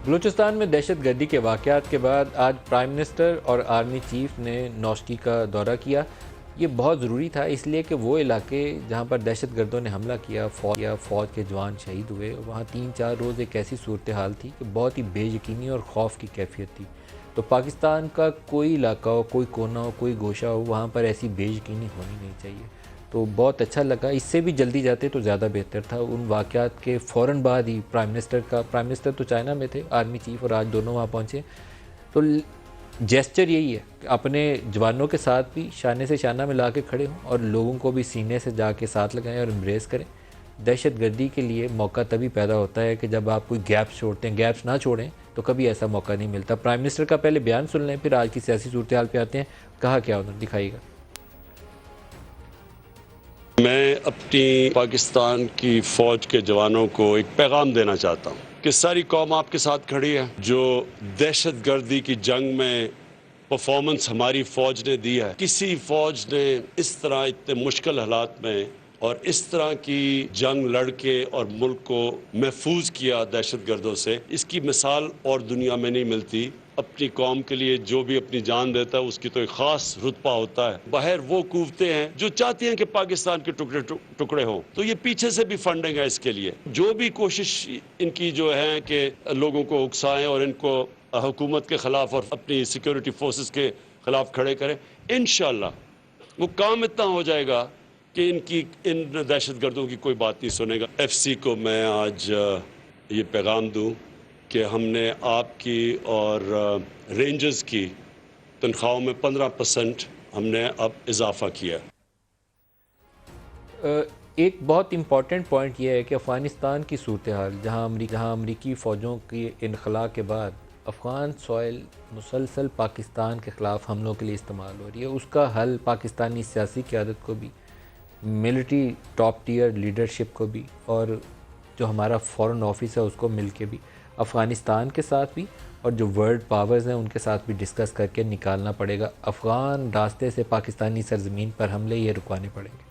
बलूचिस्तान में दहशत गर्दी के वाक़यात के बाद आज प्राइम मिनिस्टर और आर्मी चीफ ने नौशकी का दौरा किया। ये बहुत ज़रूरी था, इसलिए कि वो इलाके जहाँ पर दहशत गर्दों ने हमला किया, फ़ौज के जवान शहीद हुए, वहाँ 3-4 रोज़ एक ऐसी सूरत हाल थी कि बहुत ही बेयकीनी और खौफ की कैफियत थी। तो पाकिस्तान का कोई इलाका हो, कोई कोना हो, कोई गोशा हो, वहाँ पर ऐसी बेयकीनी होनी नहीं चाहिए। तो बहुत अच्छा लगा, इससे भी जल्दी जाते तो ज़्यादा बेहतर था। उन वाक़यात के फ़ौरन बाद ही प्राइम मिनिस्टर तो चाइना में थे, आर्मी चीफ़ और आज दोनों वहाँ पहुँचे। तो जेस्चर यही है कि अपने जवानों के साथ भी शाने से शाना मिला के खड़े हों और लोगों को भी सीने से जाके साथ लगाएं और एम्ब्रेस करें। दहशत गर्दी के लिए मौका तभी पैदा होता है कि जब आप कोई गैप्स छोड़ते हैं। गैप्स ना छोड़ें तो कभी ऐसा मौका नहीं मिलता। प्राइम मिनिस्टर का पहले बयान सुन लें, फिर आज की सियासी सूरत हाल पे आते हैं। कहा क्या उन्होंने, दिखाइएगा। मैं अपनी पाकिस्तान की फ़ौज के जवानों को एक पैगाम देना चाहता हूँ कि सारी कौम आपके साथ खड़ी है। जो दहशत गर्दी की जंग में परफॉर्मेंस हमारी फ़ौज ने दी है, किसी फ़ौज ने इस तरह इतने मुश्किल हालात में और इस तरह की जंग लड़के और मुल्क को महफूज किया दहशत गर्दों से, इसकी मिसाल और दुनिया में नहीं मिलती। अपनी कौम के लिए जो भी अपनी जान देता है उसकी तो एक ख़ास रुतबा होता है। बाहर वो कुव्वतें हैं जो चाहती हैं कि पाकिस्तान के टुकड़े टुकड़े हों, तो ये पीछे से भी फंडिंग है इसके लिए। जो भी कोशिश इनकी जो है कि लोगों को उकसाएं और इनको हुकूमत के ख़िलाफ़ और अपनी सिक्योरिटी फोर्सेस के ख़िलाफ़ खड़े करें, इंशाअल्लाह वो काम इतना हो जाएगा कि इन दहशत गर्दों की कोई बात नहीं सुनेगा। FC को मैं आज ये पैगाम दूँ कि हमने आपकी और रेंजर्स की तनख्वाहों में 15% हमने अब इजाफा किया। एक बहुत इम्पॉर्टेंट पॉइंट ये है कि अफ़गानिस्तान की सूरत हाल, जहाँ अमरीकी फ़ौजों की इनखला के बाद अफ़गान सॉइल मुसलसल पाकिस्तान के ख़िलाफ़ हमलों के लिए इस्तेमाल हो रही है। उसका हल पाकिस्तानी सियासी क़यादत को भी, मिलिट्री टॉप टियर लीडरशिप को भी और जो हमारा फ़ॉरेन ऑफिस है उसको मिल के भी, अफ़गानिस्तान के साथ भी और जो वर्ल्ड पावर्स हैं उनके साथ भी डिस्कस करके निकालना पड़ेगा। अफ़गान रास्ते से पाकिस्तानी सरज़मीन पर हमले ये रुकवाने पड़ेंगे।